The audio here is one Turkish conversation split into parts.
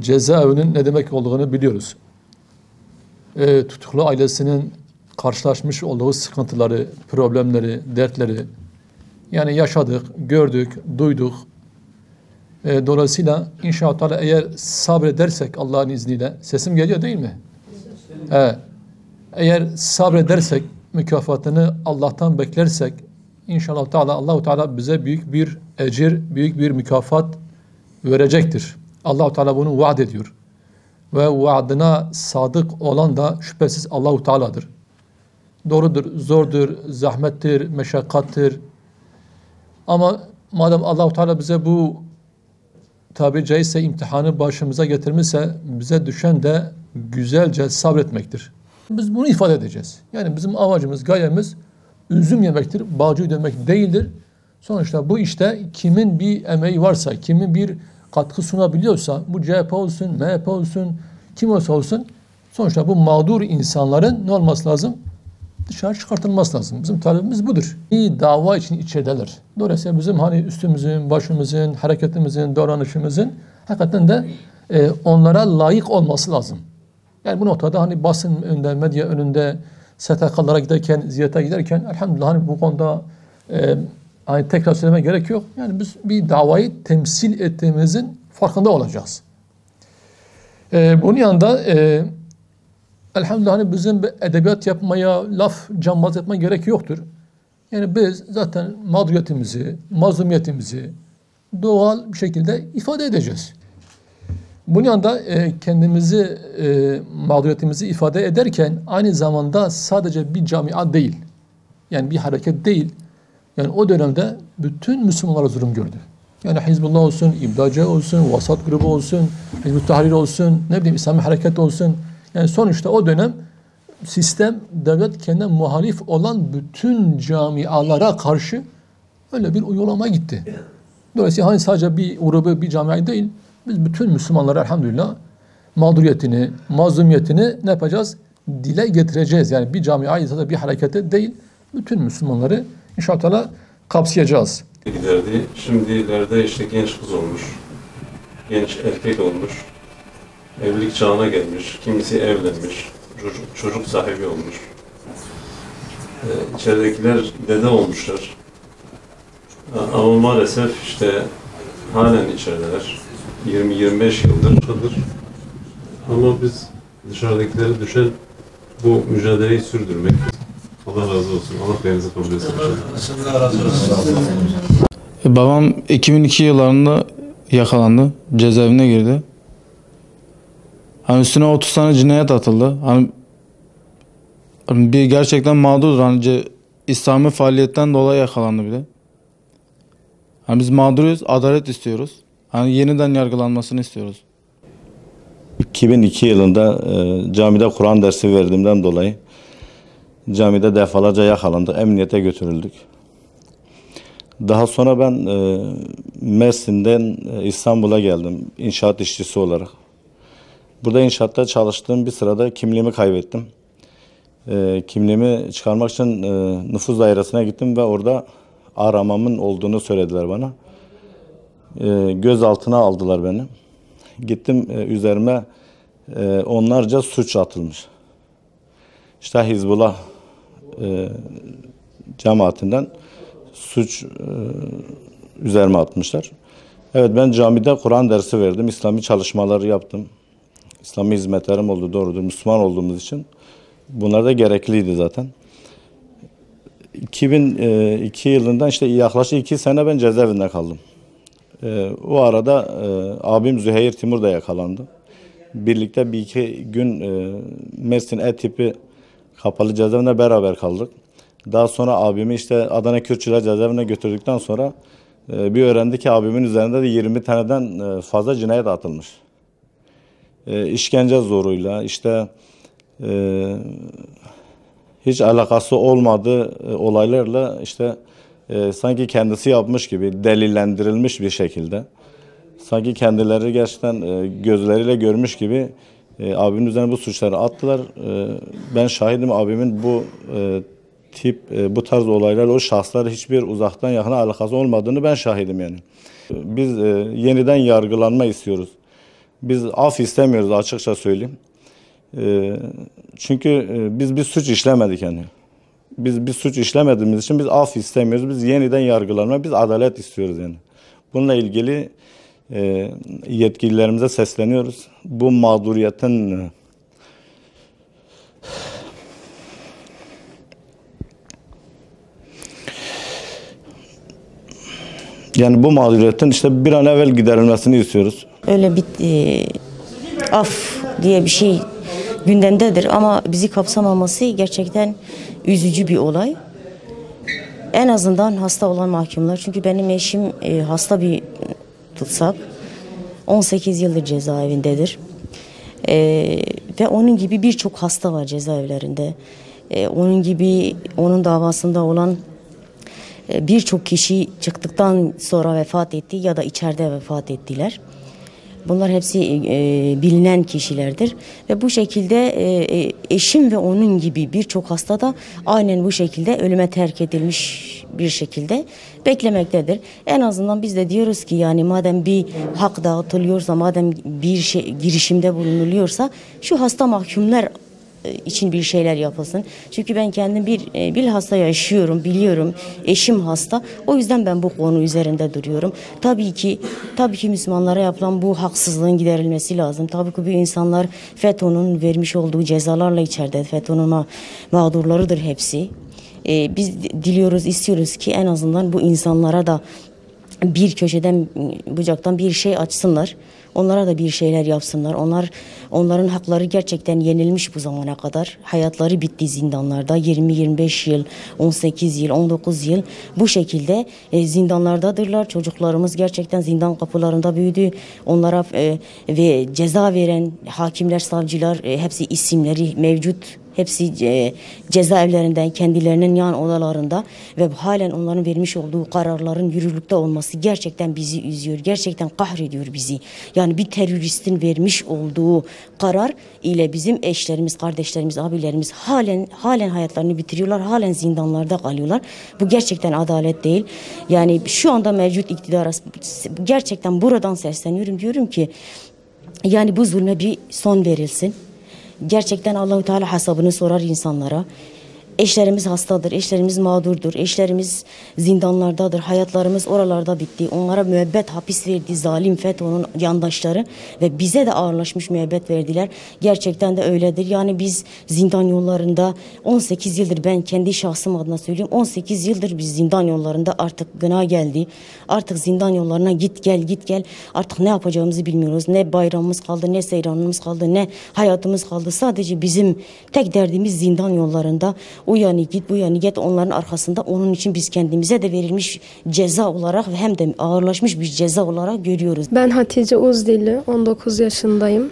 Cezaevinin ne demek olduğunu biliyoruz. Tutuklu ailesinin karşılaşmış olduğu sıkıntıları, problemleri, dertleri yani yaşadık, gördük, duyduk. Dolayısıyla inşallah eğer sabredersek Allah'ın izniyle, sesim geliyor değil mi? Eğer sabredersek, mükafatını Allah'tan beklersek inşallah Allahu Teala bize büyük bir ecir, büyük bir mükafat verecektir. Allahu Teala bunu vaat ediyor. Ve vaadına sadık olan da şüphesiz Allahu Teala'dır. Doğrudur, zordur, zahmettir, meşakkattir. Ama madem Allahu Teala bize bu tabiri caizse imtihanı başımıza getirmişse bize düşen de güzelce sabretmektir. Biz bunu ifade edeceğiz. Yani bizim amacımız, gayemiz üzüm yemektir, bağcı demek değildir. Sonuçta bu işte kimin bir emeği varsa, kimin bir katkı sunabiliyorsa, bu CHP olsun, MHP olsun, kim olsa olsun, sonuçta bu mağdur insanların ne olması lazım? Dışarı çıkartılması lazım. Bizim talebimiz budur. İyi dava için içerideler. Dolayısıyla bizim hani üstümüzün, başımızın, hareketimizin, davranışımızın hakikaten de onlara layık olması lazım. Yani bu noktada hani basın önünde, medya önünde, STK'lara giderken, ziyarete giderken elhamdülillah hani bu konuda hani tekrar söylemeye gerek yok. Yani biz bir davayı temsil ettiğimizin farkında olacağız. Bunun yanında elhamdülillah hani bizim edebiyat yapmaya, laf cambaz yapmaya gerek yoktur. Yani biz zaten mağduriyetimizi, mazlumiyetimizi doğal bir şekilde ifade edeceğiz. Bunun yanında kendimizi, mağduriyetimizi ifade ederken aynı zamanda sadece bir camia değil, yani bir hareket değil. Yani o dönemde bütün Müslümanlara zulüm gördü. Yani Hizbullah olsun, İbdace olsun, Vasat grubu olsun, Hizb-ı Tahrir olsun, ne bileyim İslami Hareket olsun. Yani sonuçta o dönem sistem, devlet kendine muhalif olan bütün camialara karşı öyle bir uygulama gitti. Dolayısıyla hani sadece bir grubu, bir camiayı değil, biz bütün Müslümanlara elhamdülillah mağduriyetini, mazlumiyetini ne yapacağız? Dile getireceğiz. Yani bir camiayı ya da bir harekete değil, bütün Müslümanları inşallah kapsayacağız. Giderdi. Şimdilerde işte genç kız olmuş, genç erkek olmuş, evlilik çağına gelmiş, kimisi evlenmiş, çocuk sahibi olmuş. İçeridekiler dede olmuşlar. Ama maalesef işte halen içerideler. 20-25 yıldır. Ama biz dışarıdakilere düşen bu mücadeleyi sürdürmek. Allah razı olsun. Allah hayırınızı kabul etsin. Allah razı olsun. Babam 2002 yıllarında yakalandı. Cezaevine girdi. Hani üstüne 30 tane cinayet atıldı. Hani bir gerçekten mağdurdur. Hani İslami faaliyetten dolayı yakalandı bir de. Hani biz mağduruyuz, adalet istiyoruz. Hani yeniden yargılanmasını istiyoruz. 2002 yılında camide Kur'an dersi verdiğimden dolayı camide defalarca yakalandık, emniyete götürüldük. Daha sonra ben Mersin'den İstanbul'a geldim inşaat işçisi olarak. Burada inşaatta çalıştığım bir sırada kimliğimi kaybettim. Kimliğimi çıkarmak için nüfus dairesine gittim ve orada aramamın olduğunu söylediler bana. Gözaltına aldılar beni. Gittim üzerime onlarca suç atılmış. İşte Hizbullah cemaatinden suç üzerime atmışlar. Evet, ben camide Kur'an dersi verdim. İslami çalışmaları yaptım. İslami hizmetlerim oldu, doğrudur. Müslüman olduğumuz için. Bunlar da gerekliydi zaten. 2002 yılından işte yaklaşık 2 sene ben cezaevinde kaldım. O arada abim Züheyr Timur da yakalandı. Birlikte bir iki gün Mersin E-Tipi kapalı cezaevine beraber kaldık. Daha sonra abimi işte Adana Kürtçüler cezaevine götürdükten sonra bir öğrendi ki abimin üzerinde de 20 taneden fazla cinayet atılmış. İşkence zoruyla işte hiç alakası olmadığı olaylarla işte sanki kendisi yapmış gibi delillendirilmiş bir şekilde. Sanki kendileri gerçekten gözleriyle görmüş gibi abimin üzerine bu suçları attılar. Ben şahidim, abimin bu bu tarz olaylarla o şahıslar hiçbir uzaktan yakına alakası olmadığını ben şahidim yani. Biz yeniden yargılanma istiyoruz. Biz af istemiyoruz, açıkça söyleyeyim. Çünkü biz bir suç işlemedik yani. Biz bir suç işlemediğimiz için biz af istemiyoruz. Biz yeniden yargılanma, biz adalet istiyoruz yani. Bununla ilgili yetkililerimize sesleniyoruz. Bu mağduriyetin yani bu mağduriyetin işte bir an evvel giderilmesini istiyoruz. Öyle bir af diye bir şey gündemdedir ama bizi kapsamaması gerçekten üzücü bir olay. En azından hasta olan mahkumlar, çünkü benim eşim hasta bir tutsak, 18 yıldır cezaevindedir. Ve onun gibi birçok hasta var cezaevlerinde. Onun gibi, onun davasında olan birçok kişi çıktıktan sonra vefat etti ya da içeride vefat ettiler. Bunlar hepsi bilinen kişilerdir ve bu şekilde eşim ve onun gibi birçok hasta da aynen bu şekilde ölüme terk edilmiş bir şekilde beklemektedir. En azından biz de diyoruz ki yani madem bir hak dağıtılıyorsa, madem bir girişimde bulunuluyorsa şu hasta mahkumlar için bir şeyler yapılsın. Çünkü ben kendim bilhassa yaşıyorum, biliyorum. Eşim hasta. O yüzden ben bu konu üzerinde duruyorum. Tabii ki Müslümanlara yapılan bu haksızlığın giderilmesi lazım. Tabii ki bu insanlar FETÖ'nün vermiş olduğu cezalarla içeride. FETÖ'nün mağdurlarıdır hepsi. Biz diliyoruz, istiyoruz ki en azından bu insanlara da bir köşeden, bucaktan bir şey açsınlar. Onlara da bir şeyler yapsınlar. Onların hakları gerçekten yenilmiş bu zamana kadar. Hayatları bitti zindanlarda. 20-25 yıl, 18 yıl, 19 yıl bu şekilde zindanlardadırlar. Çocuklarımız gerçekten zindan kapılarında büyüdü. Onlara ve ceza veren hakimler, savcılar hepsi isimleri mevcut. Hepsi cezaevlerinden, kendilerinin yan odalarında ve halen onların vermiş olduğu kararların yürürlükte olması gerçekten bizi üzüyor. Gerçekten kahrediyor bizi. Yani bir teröristin vermiş olduğu karar ile bizim eşlerimiz, kardeşlerimiz, abilerimiz halen hayatlarını bitiriyorlar. Halen zindanlarda kalıyorlar. Bu gerçekten adalet değil. Yani şu anda mevcut iktidara gerçekten buradan sesleniyorum. Diyorum ki yani bu zulme bir son verilsin. Gerçekten Allah-u Teala hesabını sorar insanlara. Eşlerimiz hastadır, eşlerimiz mağdurdur, eşlerimiz zindanlardadır, hayatlarımız oralarda bitti. Onlara müebbet hapis verdi zalim FETÖ'nün yandaşları ve bize de ağırlaşmış müebbet verdiler. Gerçekten de öyledir. Yani biz zindan yollarında 18 yıldır, ben kendi şahsım adına söyleyeyim, 18 yıldır biz zindan yollarında, artık gına geldi. Artık zindan yollarına git gel artık ne yapacağımızı bilmiyoruz. Ne bayramımız kaldı, ne seyranımız kaldı, ne hayatımız kaldı. Sadece bizim tek derdimiz zindan yollarında. O yani git, bu yani git, onların arkasında. Onun için biz kendimize de verilmiş ceza olarak ve hem de ağırlaşmış bir ceza olarak görüyoruz. Ben Hatice Uzdilli, 19 yaşındayım.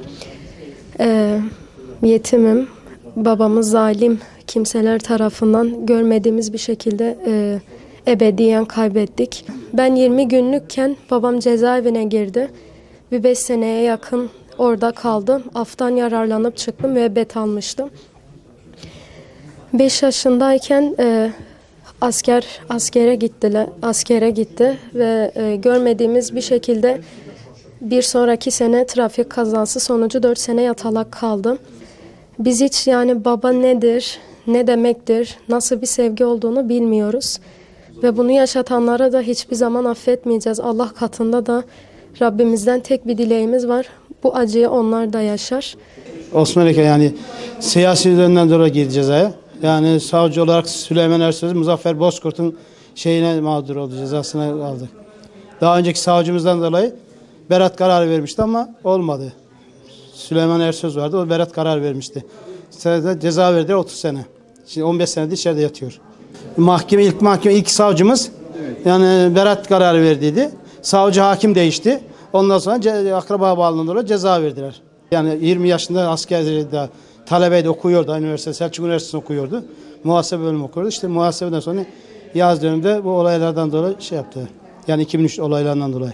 Yetimim. Babamı zalim kimseler tarafından görmediğimiz bir şekilde ebediyen kaybettik. Ben 20 günlükken babam cezaevine girdi. Bir 5 seneye yakın orada kaldım. Aftan yararlanıp çıktım, müebbet almıştım. 5 yaşındayken askere gitti ve görmediğimiz bir şekilde bir sonraki sene trafik kazası sonucu 4 sene yatalak kaldım. Biz hiç yani baba nedir, ne demektir, nasıl bir sevgi olduğunu bilmiyoruz. Ve bunu yaşatanlara da hiçbir zaman affetmeyeceğiz. Allah katında da Rabbimizden tek bir dileğimiz var. Bu acıyı onlar da yaşar. Osmanlı'ya yani siyasi yönden dolayı girdi cezaya. Yani savcı olarak Süleyman Ersöz, Muzaffer Bozkurt'un şeyine mağdur oldu, cezasına aldı. Daha önceki savcımızdan dolayı beraat kararı vermişti ama olmadı. Süleyman Ersöz vardı, o beraat kararı vermişti. Ceza verdiler 30 sene. Şimdi 15 senedir içeride yatıyor. İlk savcımız yani beraat kararı verdiydi. Savcı hakim değişti. Ondan sonra akraba bağlılığından dolayı ceza verdiler. Yani 20 yaşında askerde talebeydi, okuyordu. Selçuk Üniversitesi'nde okuyordu. Muhasebe bölümü okuyordu. İşte muhasebeden sonra yaz döneminde bu olaylardan dolayı şey yaptı. Yani 2003 olaylarından dolayı.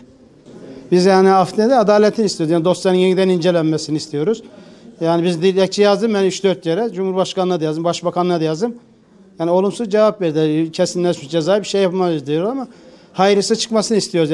Biz yani Afrin'de adaletin istiyoruz. Yani dosyanın yeniden incelenmesini istiyoruz. Yani biz dilekçe yazdım ben 3-4 yere. Cumhurbaşkanlığına da yazdım, Başbakanlığına da yazdım. Yani olumsuz cevap verdi. Kesinleşmiş cezayı bir şey yapmayız diyor ama hayırlısı çıkmasını istiyoruz.